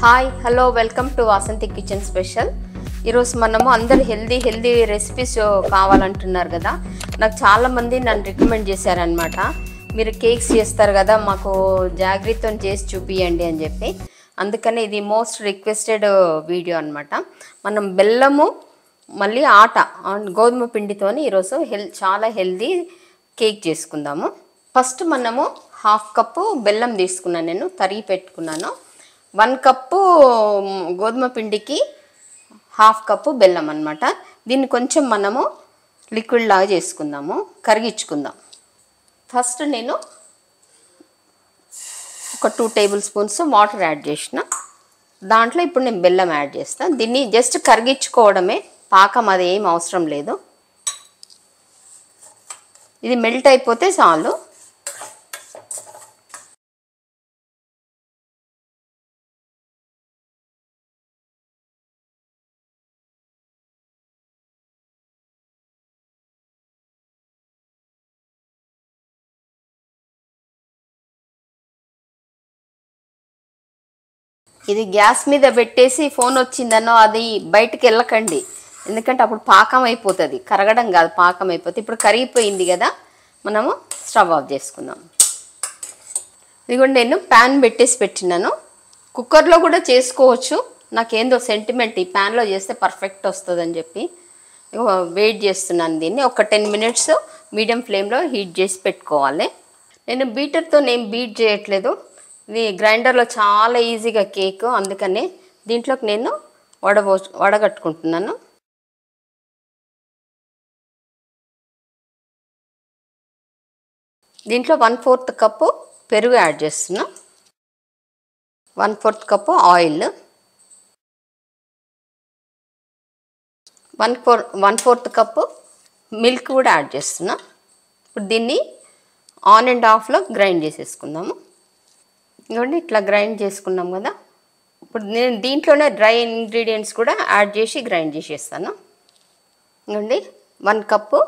Hi hello welcome to Vasanthi kitchen special. ఈరోజు మనము అందరు హెల్దీ రెసిపీస్ కావాలంటున్నారు కదా. నాకు చాలామంది నన్ను రికమెండ్ చేశారనమాట. మీరు కేక్స్ చేస్తారు కదా, మాకు జాగ్రత్తతో చేసి చూపియండి అని చెప్పి. అందుకని ఇది మోస్ట్ రిక్వెస్టెడ్ వీడియో అనమాట. మనం బెల్లము మళ్ళీ ఆట గోధుమ పిండితోని ఈరోజు చాలా హెల్దీ కేక్ చేసుకుందాము. ఫస్ట్ మనము 1/2 కప్పు బెల్లం తీసుకున్నాను, నేను తరిగి పెట్టుకున్నాను. 1 కప్పు గోధుమ పిండికి 1/2 కప్పు బెల్లం అనమాట. దీన్ని కొంచెం మనము లిక్విడ్ లాగా చేసుకుందాము, కరిగించుకుందాం. ఫస్ట్ నేను ఒక 2 టేబుల్ స్పూన్స్ వాటర్ యాడ్ చేసిన దాంట్లో ఇప్పుడు నేను బెల్లం యాడ్ చేస్తాను. దీన్ని జస్ట్ కరిగించుకోవడమే, పాకం అది ఏం అవసరం లేదు. ఇది మెల్ట్ అయిపోతే చాలు. ఇది గ్యాస్ మీద పెట్టేసి ఫోన్ వచ్చిందనో అది బయటికి వెళ్ళకండి, ఎందుకంటే అప్పుడు పాకం అయిపోతుంది, కరగడం కాదు పాకం అయిపోతుంది. ఇప్పుడు కరిగిపోయింది కదా, మనము స్టవ్ ఆఫ్ చేసుకుందాం. ఇదిగోండి, నేను ప్యాన్ పెట్టినాను. కుక్కర్లో కూడా చేసుకోవచ్చు, నాకేందో సెంటిమెంట్ ఈ ప్యాన్లో చేస్తే పర్ఫెక్ట్ వస్తుందని చెప్పి వెయిట్ చేస్తున్నాను. దీన్ని ఒక 10 మినిట్స్ మీడియం ఫ్లేమ్లో హీట్ చేసి పెట్టుకోవాలి. నేను బీటర్తో నేను బీట్ చేయట్లేదు, ఇది గ్రైండర్లో చాలా ఈజీగా కేక్, అందుకనే దీంట్లోకి నేను వడగట్టుకుంటున్నాను. దీంట్లో 1/4 కప్పు పెరుగు యాడ్ చేస్తున్నా, 1/4 కప్పు ఆయిల్, 1/4 కప్పు మిల్క్ కూడా యాడ్ చేస్తున్నా. ఇప్పుడు దీన్ని 1.5లో గ్రైండ్ చేసేసుకుందాము. ఇవ్వండి, ఇట్లా గ్రైండ్ చేసుకున్నాం కదా. ఇప్పుడు నేను దీంట్లోనే డ్రై ఇంగ్రీడియంట్స్ కూడా యాడ్ చేసి గ్రైండ్ చేసేస్తాను. ఇవ్వండి, 1 కప్పు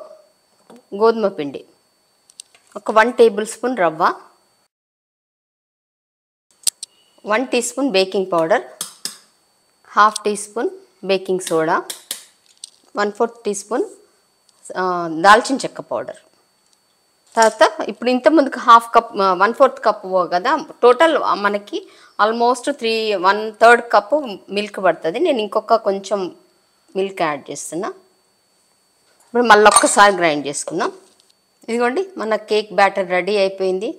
గోధుమ పిండి, ఒక 1 టేబుల్ స్పూన్ రవ్వ, 1 teaspoon baking powder, 1/2 teaspoon baking soda, 1/4 teaspoon దాల్చిన చెక్క పౌడర్. తర్వాత ఇప్పుడు ఇంతకుముందుకు 1/4 కప్పు కదా, టోటల్ మనకి ఆల్మోస్ట్ 1/3 కప్పు మిల్క్ పడుతుంది. నేను ఇంకొక కొంచెం మిల్క్ యాడ్ చేస్తున్నా. ఇప్పుడు మళ్ళీ ఒక్కసారి గ్రైండ్ చేసుకుందాం. ఇదిగోండి, మన కేక్ బ్యాటర్ రెడీ అయిపోయింది.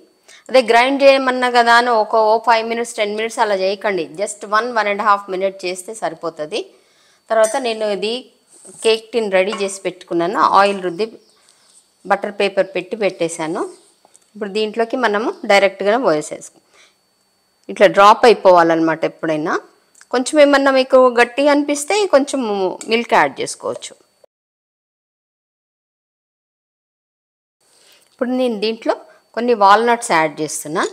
అదే గ్రైండ్ చేయమన్నా కదా అని ఒక 5 మినిట్స్ 10 మినిట్స్ అలా చేయకండి, జస్ట్ 1-1.5 మినిట్ చేస్తే సరిపోతుంది. తర్వాత నేను ఇది కేక్ టిన్ రెడీ చేసి పెట్టుకున్నాను, ఆయిల్ రుద్ది బటర్ పేపర్ పెట్టేశాను. ఇప్పుడు దీంట్లోకి మనము డైరెక్ట్గా పోసేసుకుంటాం. ఇట్లా డ్రాప్ అయిపోవాలన్నమాట. ఎప్పుడైనా కొంచెం ఏమన్నా మీకు గట్టిగా అనిపిస్తే కొంచెం మిల్క్ యాడ్ చేసుకోవచ్చు. ఇప్పుడు నేను దీంట్లో కొన్ని వాల్నట్స్ యాడ్ చేస్తున్నా,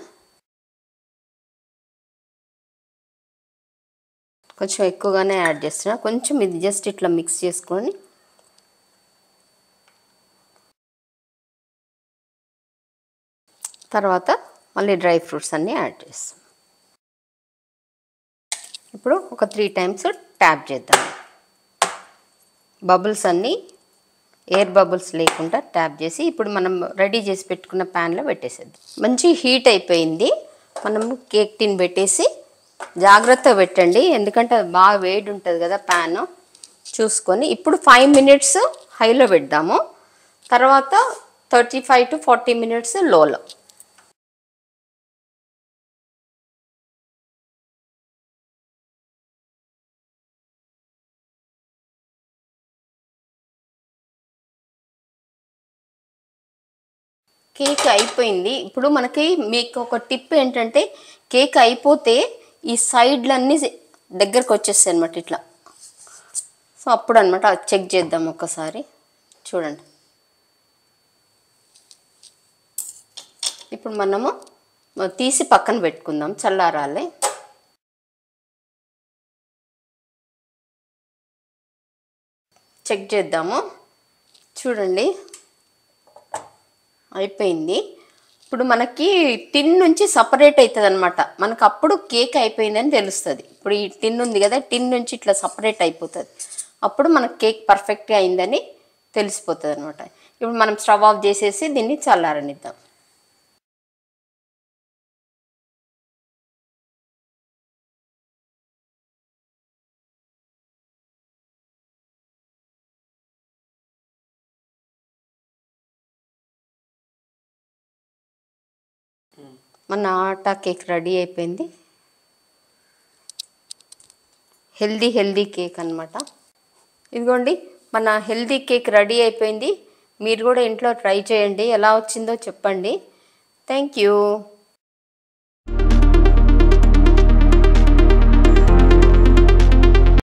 కొంచెం ఎక్కువగానే యాడ్ చేస్తున్నా. కొంచెం ఇది జస్ట్ ఇట్లా మిక్స్ చేసుకొని తర్వాత మళ్ళీ డ్రై ఫ్రూట్స్ అన్నీ యాడ్ చేస్తాం. ఇప్పుడు ఒక 3 టైమ్స్ ట్యాప్ చేద్దాం. బబుల్స్ అన్నీ, ఎయిర్ బబుల్స్ లేకుండా ట్యాప్ చేసి ఇప్పుడు మనం రెడీ చేసి పెట్టుకున్న ప్యాన్లో పెట్టేసేద్దాం. మంచి హీట్ అయిపోయింది. మనం కేక్ టిన్ పెట్టేసి జాగ్రత్తగా పెట్టండి, ఎందుకంటే అది బాగా వేడి ఉంటుంది కదా ప్యాన్ చూసుకొని. ఇప్పుడు 5 మినిట్స్ హైలో పెడదాము, తర్వాత 35 to 40 మినిట్స్ లోలో. కేక్ అయిపోయింది. ఇప్పుడు మనకి మీకు ఒక టిప్ ఏంటంటే, కేక్ అయిపోతే ఈ సైడ్లన్నీ దగ్గరకు వచ్చేస్తాయి అనమాట ఇట్లా. సో అప్పుడు అనమాట చెక్ చేద్దాం ఒకసారి, చూడండి. ఇప్పుడు మనము తీసి పక్కన పెట్టుకుందాం, చల్లారాలి. చెక్ చేద్దాము, చూడండి అయిపోయింది. ఇప్పుడు మనకి టిన్ నుంచి సపరేట్ అవుతుంది అనమాట. మనకు అప్పుడు కేక్ అయిపోయిందని తెలుస్తుంది. ఇప్పుడు ఈ టిన్ ఉంది కదా, టిన్ నుంచి ఇట్లా సపరేట్ అయిపోతుంది. అప్పుడు మనకు కేక్ పర్ఫెక్ట్గా అయిందని తెలిసిపోతుంది అనమాట. ఇప్పుడు మనం స్టవ్ ఆఫ్ చేసేసి దీన్ని చల్లారనిద్దాం. మన ఆటా కేక్ రెడీ అయిపోయింది. హెల్దీ కేక్ అనమాట. ఇదిగోండి, మన హెల్దీ కేక్ రెడీ అయిపోయింది. మీరు కూడా ఇంట్లో ట్రై చేయండి, ఎలా వచ్చిందో చెప్పండి. Thank you.